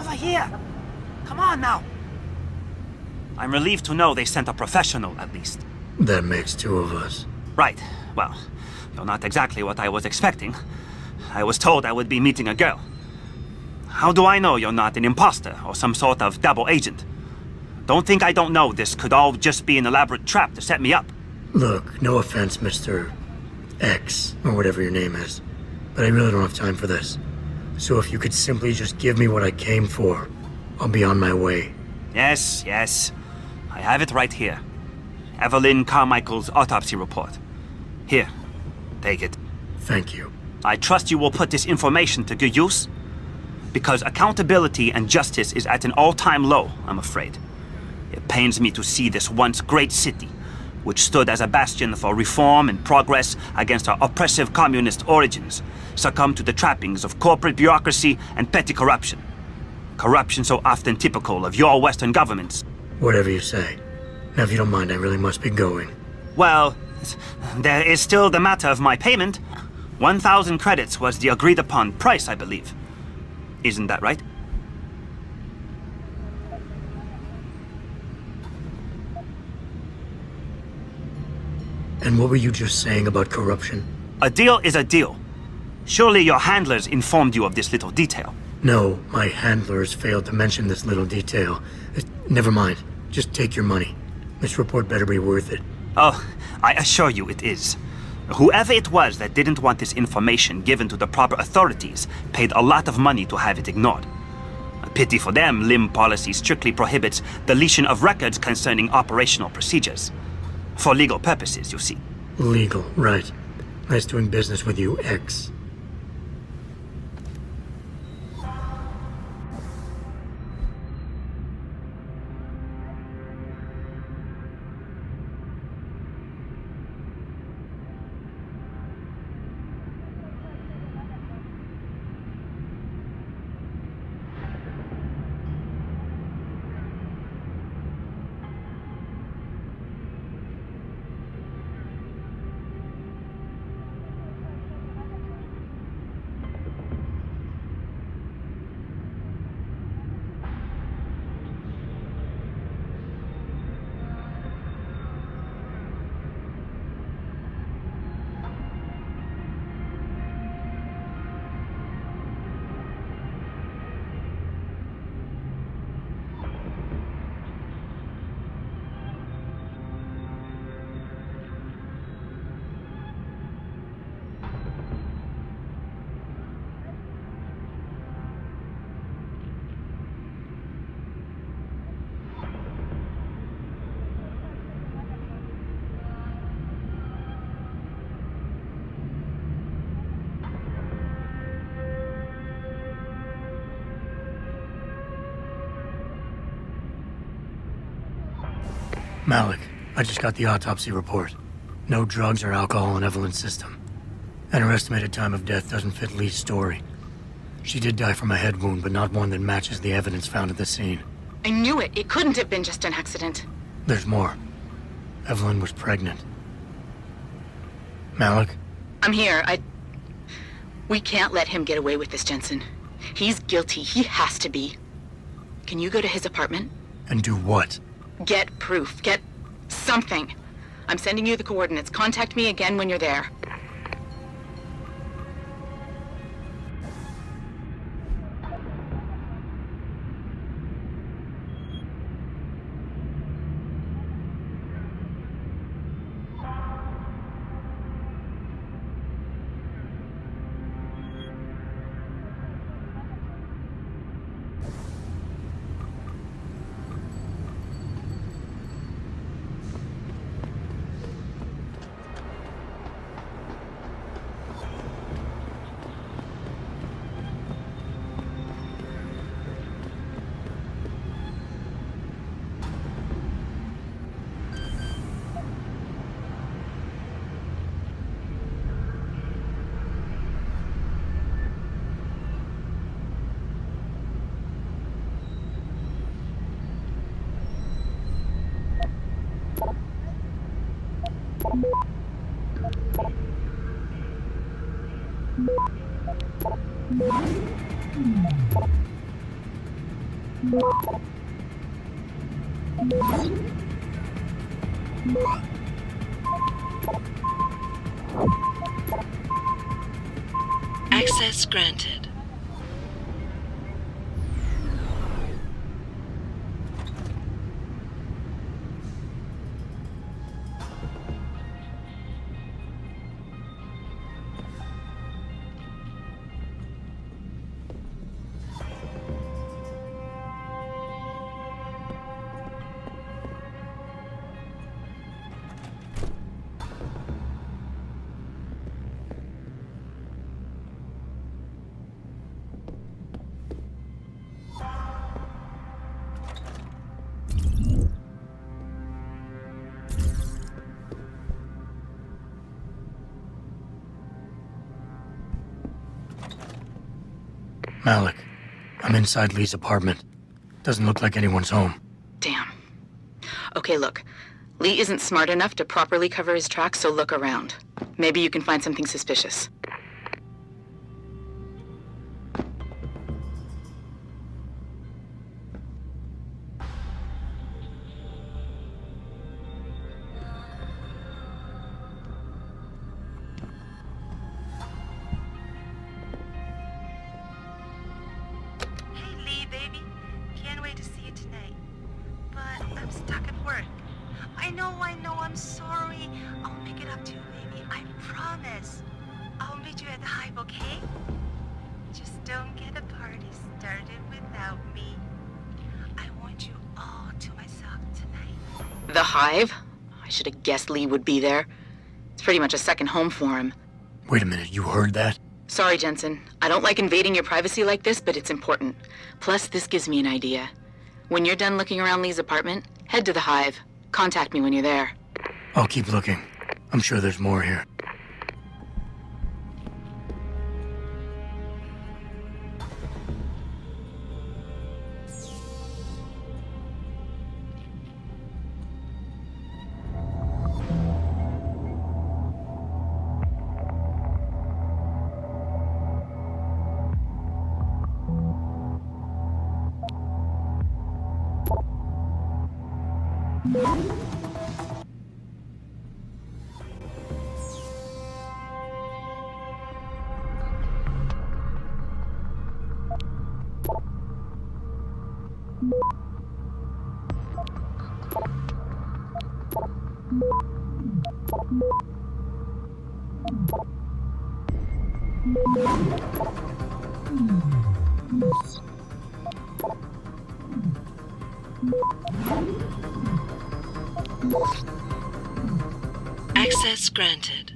over here! Come on now! I'm relieved to know they sent a professional, at least. That makes two of us. Right. Well, you're not exactly what I was expecting. I was told I would be meeting a girl. How do I know you're not an imposter or some sort of double agent? Don't think I don't know this could all just be an elaborate trap to set me up. Look, no offense, Mr. X, or whatever your name is, but I really don't have time for this. So if you could simply just give me what I came for, I'll be on my way. Yes, yes. I have it right here. Evelyn Carmichael's autopsy report. Here, take it. Thank you. I trust you will put this information to good use, because accountability and justice is at an all-time low, I'm afraid. It pains me to see this once great city, which stood as a bastion for reform and progress against our oppressive communist origins, succumb to the trappings of corporate bureaucracy and petty corruption. Corruption so often typical of your Western governments. Whatever you say. Now, if you don't mind, I really must be going. Well, there is still the matter of my payment. 1,000 credits was the agreed-upon price, I believe. Isn't that right? And what were you just saying about corruption? A deal is a deal. Surely your handlers informed you of this little detail. No, my handlers failed to mention this little detail. Never mind. Just take your money. This report better be worth it. Oh, I assure you it is. Whoever it was that didn't want this information given to the proper authorities paid a lot of money to have it ignored. A pity for them, LIM policy strictly prohibits deletion of records concerning operational procedures. For legal purposes, you see. Legal, right. Nice doing business with you, X. Malik, I just got the autopsy report. No drugs or alcohol in Evelyn's system. And her estimated time of death doesn't fit Lee's story. She did die from a head wound, but not one that matches the evidence found at the scene. I knew it. It couldn't have been just an accident. There's more. Evelyn was pregnant. Malik? I'm here. We can't let him get away with this, Jensen. He's guilty. He has to be. Can you go to his apartment? And do what? Get proof. Get something. I'm sending you the coordinates. Contact me again when you're there. Access granted. Malik, I'm inside Lee's apartment. Doesn't look like anyone's home. Damn. Okay, look. Lee isn't smart enough to properly cover his tracks, so look around. Maybe you can find something suspicious. I'm sorry. I'll make it up to you, baby. I promise. I'll meet you at the Hive, okay? Just don't get the party started without me. I want you all to myself tonight. The Hive? I should have guessed Lee would be there. It's pretty much a second home for him. Wait a minute, you heard that? Sorry, Jensen. I don't like invading your privacy like this, but it's important. Plus, this gives me an idea. When you're done looking around Lee's apartment, head to the Hive. Contact me when you're there. I'll keep looking. I'm sure there's more here. Access granted.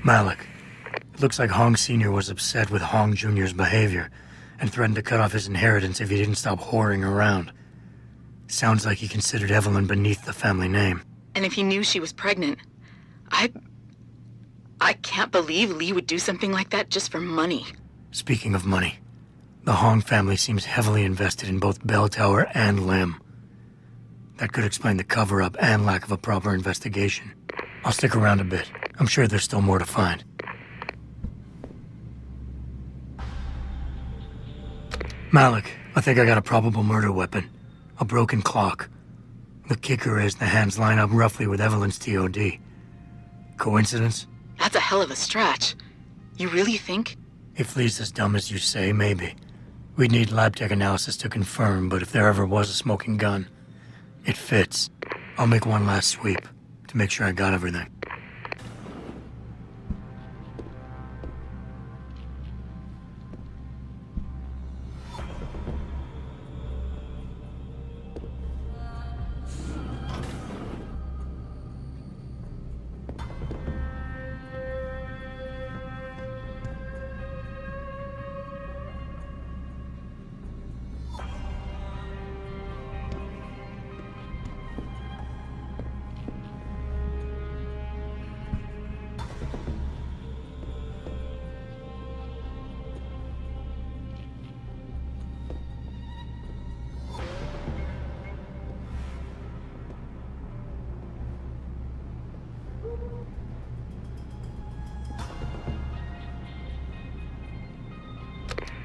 Malik, It looks like Hong Sr. was upset with Hong Jr.'s behavior and threatened to cut off his inheritance if he didn't stop whoring around. Sounds like he considered Evelyn beneath the family name. And if he knew she was pregnant, I can't believe Lee would do something like that just for money. Speaking of money, the Hong family seems heavily invested in both Bell Tower and Lim. That could explain the cover-up and lack of a proper investigation. I'll stick around a bit. I'm sure there's still more to find. Malik, I think I got a probable murder weapon. A broken clock. The kicker is the hands line up roughly with Evelyn's TOD. Coincidence? That's a hell of a stretch. You really think? If Lee's as dumb as you say, maybe. We'd need lab tech analysis to confirm, but if there ever was a smoking gun, it fits. I'll make one last sweep to make sure I got everything.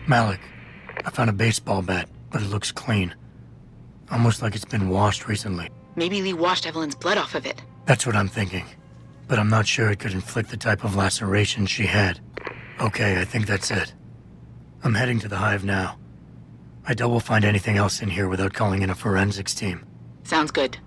Malik, I found a baseball bat, but it looks clean. Almost like it's been washed recently. Maybe Lee washed Evelyn's blood off of it. That's what I'm thinking. But I'm not sure it could inflict the type of laceration she had. Okay, I think that's it. I'm heading to the Hive now. I doubt we'll find anything else in here without calling in a forensics team. Sounds good.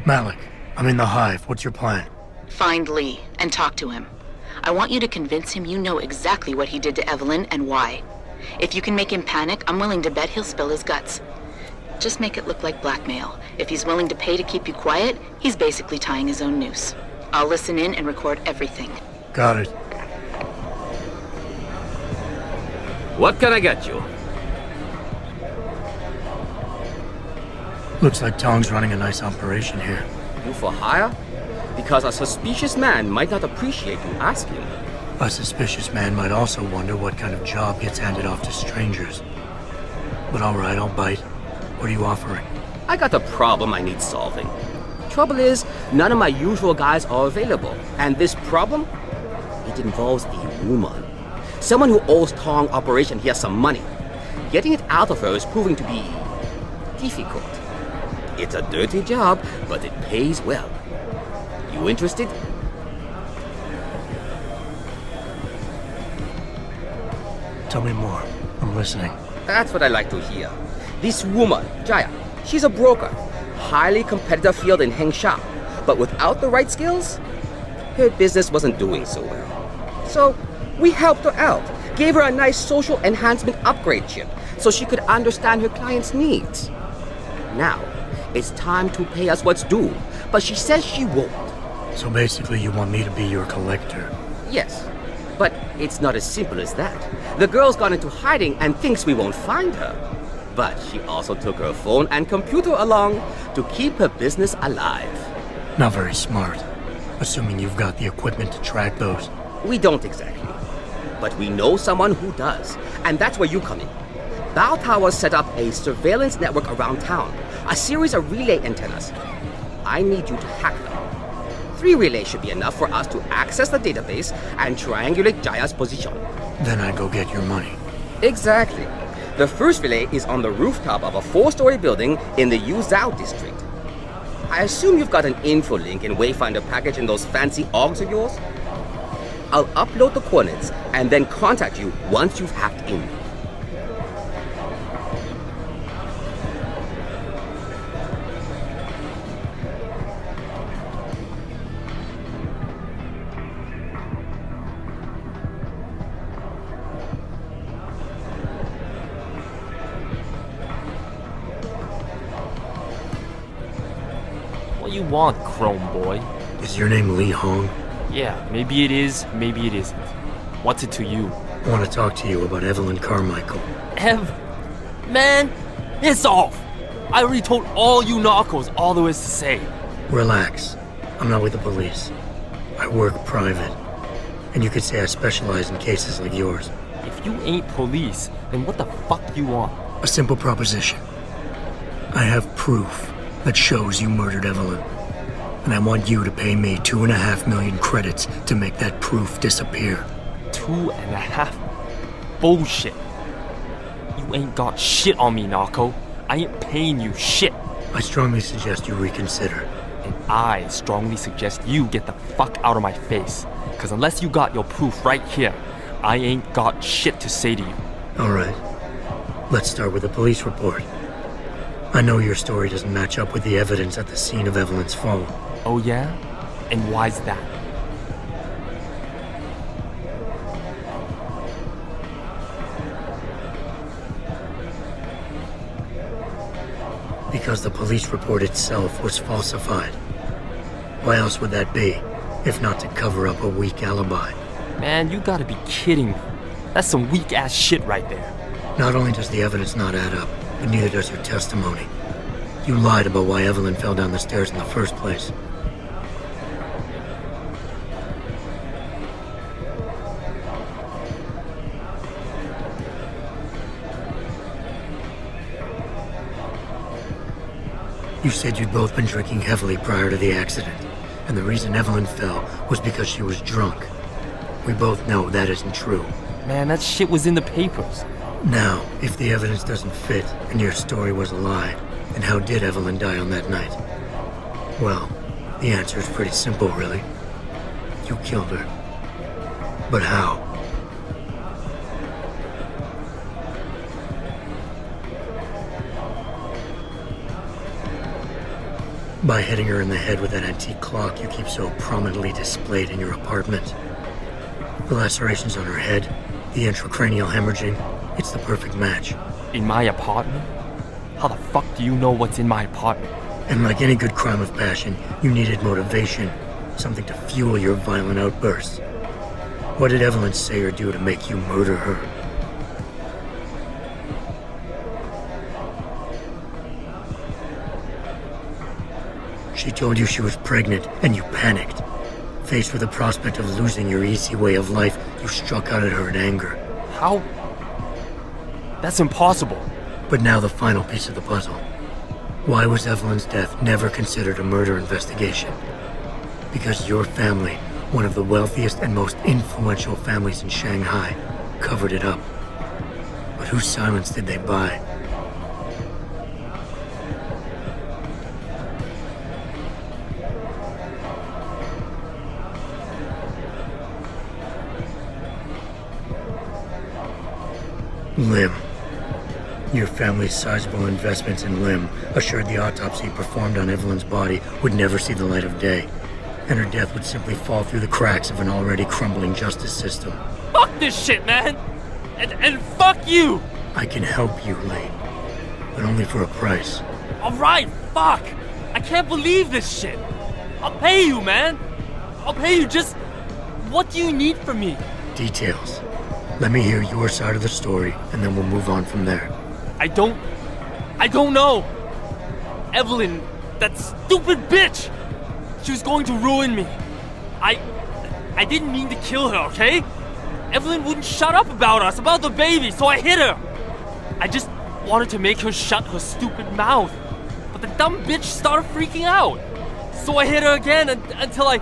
Malik, I'm in the Hive. What's your plan? Find Lee and talk to him. I want you to convince him you know exactly what he did to Evelyn and why. If you can make him panic, I'm willing to bet he'll spill his guts. Just make it look like blackmail. If he's willing to pay to keep you quiet, he's basically tying his own noose. I'll listen in and record everything. Got it. What can I get you? Looks like Tong's running a nice operation here. You for hire? Because a suspicious man might not appreciate you asking. A suspicious man might also wonder what kind of job gets handed off to strangers. But alright, I'll bite. What are you offering? I got a problem I need solving. Trouble is, none of my usual guys are available. And this problem? It involves a woman. Someone who owes Tong Operation here some money. Getting it out of her is proving to be difficult. It's a dirty job, but it pays well. You interested? Tell me more. I'm listening. That's what I like to hear. This woman, Jaya, she's a broker. Highly competitive field in Hengsha. But without the right skills, her business wasn't doing so well. So, we helped her out. Gave her a nice social enhancement upgrade chip so she could understand her clients' needs. Now, it's time to pay us what's due, but she says she won't. So basically you want me to be your collector? Yes, but it's not as simple as that. The girl's gone into hiding and thinks we won't find her. But she also took her phone and computer along to keep her business alive. Not very smart. Assuming you've got the equipment to track those. We don't exactly. But we know someone who does, and that's where you come in. Bow Tower set up a surveillance network around town, a series of relay antennas. I need you to hack them. 3 relays should be enough for us to access the database and triangulate Jaya's position. Then I go get your money. Exactly. The first relay is on the rooftop of a 4-story building in the Yuzhou district. I assume you've got an info link and Wayfinder package in those fancy AUGs of yours? I'll upload the coordinates and then contact you once you've hacked in. What you want, Chrome Boy? Is your name Li Hong? Yeah, maybe it is, maybe it isn't. What's it to you? I want to talk to you about Evelyn Carmichael. Man, piss off! I already told all you narcos all there is to say. Relax. I'm not with the police. I work private. And you could say I specialize in cases like yours. If you ain't police, then what the fuck you want? A simple proposition. I have proof that shows you murdered Evelyn. And I want you to pay me 2.5 million credits to make that proof disappear. 2.5? Bullshit. You ain't got shit on me, narco. I ain't paying you shit. I strongly suggest you reconsider. And I strongly suggest you get the fuck out of my face. Cause unless you got your proof right here, I ain't got shit to say to you. Alright. Let's start with the police report. I know your story doesn't match up with the evidence at the scene of Evelyn's fall. Oh yeah? And why's that? Because the police report itself was falsified. Why else would that be, if not to cover up a weak alibi? Man, you gotta be kidding me. That's some weak-ass shit right there. Not only does the evidence not add up, but neither does your testimony. You lied about why Evelyn fell down the stairs in the first place. You said you'd both been drinking heavily prior to the accident, and the reason Evelyn fell was because she was drunk. We both know that isn't true. Man, that shit was in the papers. Now, if the evidence doesn't fit and your story was a lie, then how did Evelyn die on that night? Well, the answer is pretty simple, really. You killed her. But how? By hitting her in the head with that antique clock you keep so prominently displayed in your apartment. The lacerations on her head, the intracranial hemorrhaging, it's the perfect match. In my apartment? How the fuck do you know what's in my apartment? And like any good crime of passion, you needed motivation, something to fuel your violent outbursts. What did Evelyn say or do to make you murder her? She told you she was pregnant, and you panicked. Faced with the prospect of losing your easy way of life, you struck out at her in anger. How? That's impossible. But now the final piece of the puzzle. Why was Evelyn's death never considered a murder investigation? Because your family, one of the wealthiest and most influential families in Shanghai, covered it up. But whose silence did they buy? Lim. Your family's sizable investments in Lim assured the autopsy performed on Evelyn's body would never see the light of day, and her death would simply fall through the cracks of an already crumbling justice system. Fuck this shit, man! And fuck you! I can help you, Lee, but only for a price. Alright, fuck! I can't believe this shit! I'll pay you, man! I'll pay you. Just what do you need from me? Details. Let me hear your side of the story, and then we'll move on from there. I don't know. Evelyn, that stupid bitch. She was going to ruin me. I didn't mean to kill her, okay? Evelyn wouldn't shut up about us, about the baby, so I hit her. I just wanted to make her shut her stupid mouth. But the dumb bitch started freaking out. So I hit her again until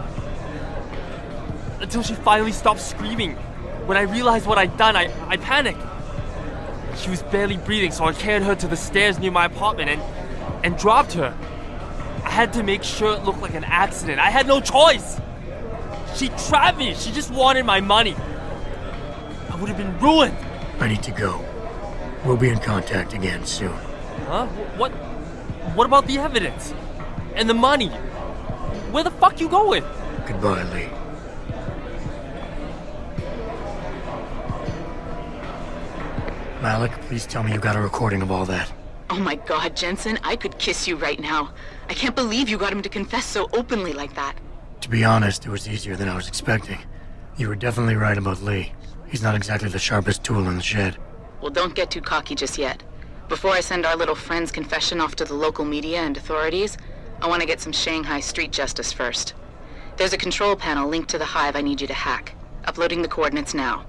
she finally stopped screaming. When I realized what I'd done, I panicked. She was barely breathing, so I carried her to the stairs near my apartment and dropped her. I had to make sure it looked like an accident. I had no choice. She trapped me. She just wanted my money. I would have been ruined. I need to go. We'll be in contact again soon. Huh? What about the evidence? And the money? Where the fuck you going? Goodbye, Lee. Malik, please tell me you got a recording of all that. Oh my God, Jensen, I could kiss you right now. I can't believe you got him to confess so openly like that. To be honest, it was easier than I was expecting. You were definitely right about Lee. He's not exactly the sharpest tool in the shed. Well, don't get too cocky just yet. Before I send our little friend's confession off to the local media and authorities, I want to get some Shanghai street justice first. There's a control panel linked to the Hive I need you to hack. Uploading the coordinates now.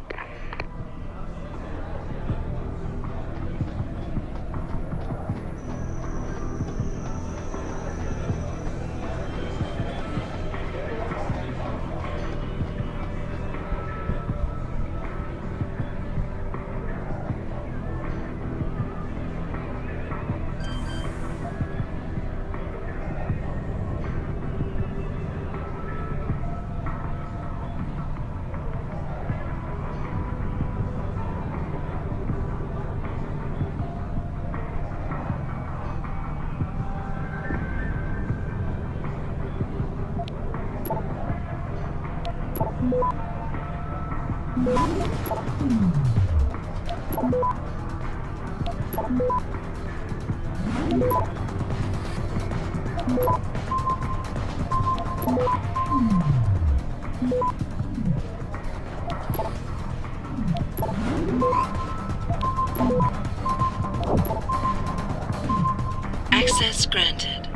Access granted.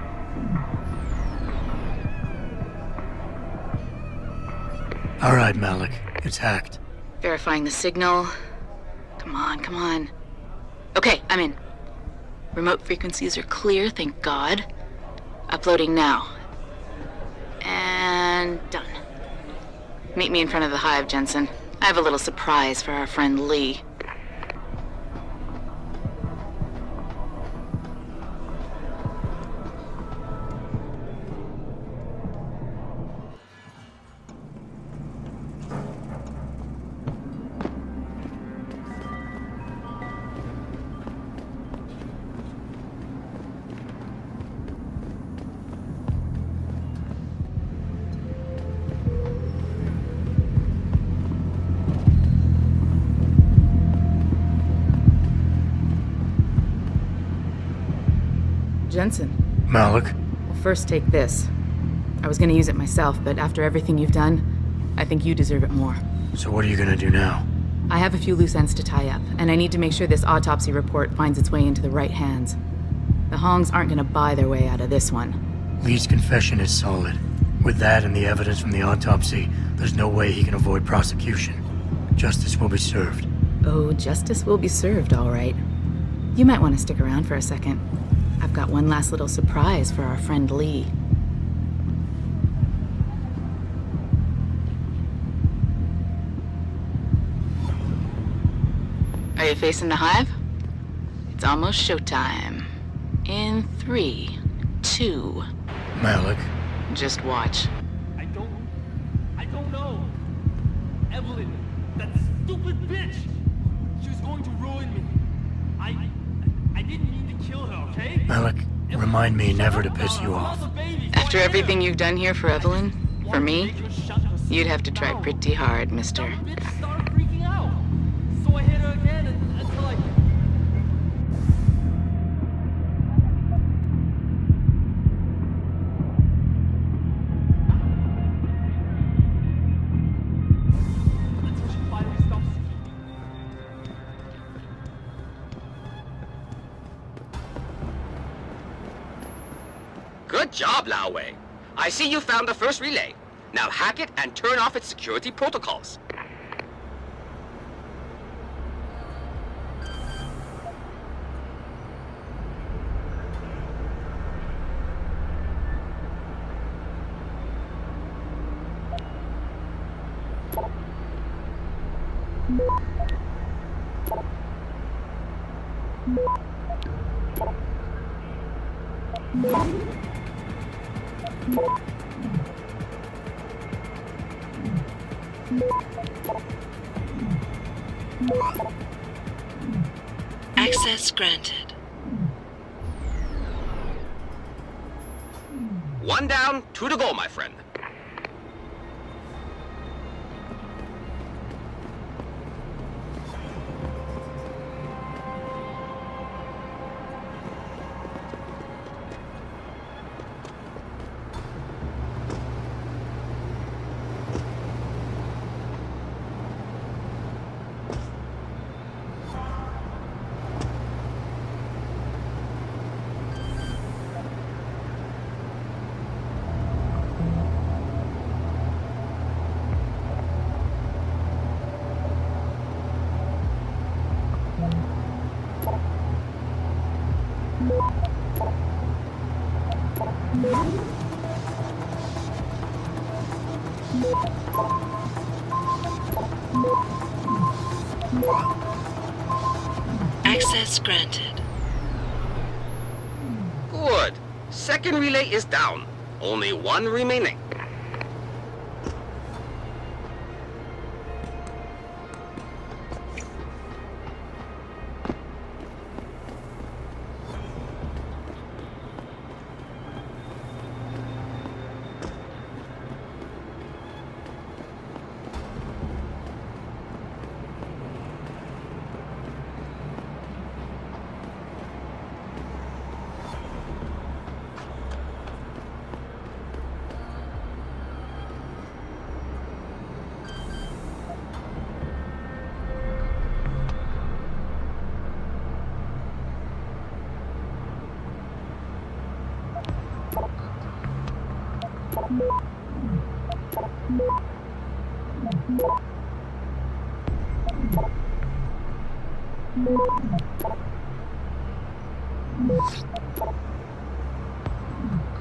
All right, Malik. It's hacked. Verifying the signal. Come on, come on. Okay, I'm in. Remote frequencies are clear, thank God. Uploading now. And done. Meet me in front of the Hive, Jensen. I have a little surprise for our friend Lee. Jensen. Malik? Well, first take this. I was gonna use it myself, but after everything you've done, I think you deserve it more. So what are you gonna do now? I have a few loose ends to tie up, and I need to make sure this autopsy report finds its way into the right hands. The Hongs aren't gonna buy their way out of this one. Lee's confession is solid. With that and the evidence from the autopsy, there's no way he can avoid prosecution. Justice will be served. Oh, justice will be served, all right. You might want to stick around for a second. I've got one last little surprise for our friend Lee. Are you facing the Hive? It's almost showtime. In 3, 2... Malik? Just watch. I don't know. Evelyn, that stupid bitch. She was going to ruin me. I didn't mean to kill her, okay? Malik, remind me never to piss you off. After everything you've done here for Evelyn, for me, you'd have to try pretty hard, mister. Bitch started freaking out. So I hit her again until I... Good job, Lao Wei. I see you found the first relay. Now hack it and turn off its security protocols. Access granted. One down, two to go, my friend. Access granted. Good. Second relay is down. Only one remaining.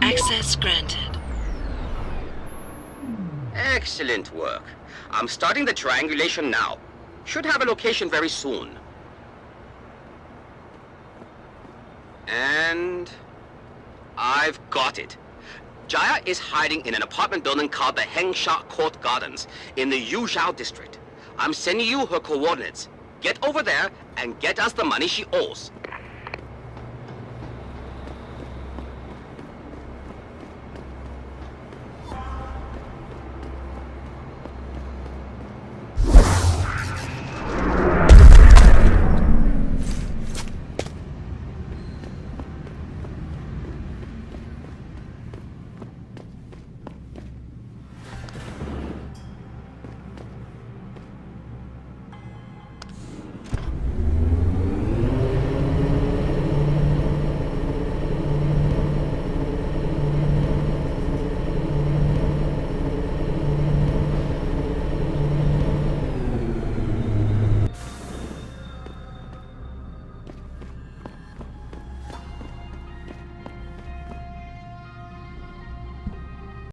Access granted. Excellent work. I'm starting the triangulation now. Should have a location very soon. And I've got it. Jaya is hiding in an apartment building called the Hengsha Court Gardens in the Yuzhou district. I'm sending you her coordinates. Get over there and get us the money she owes.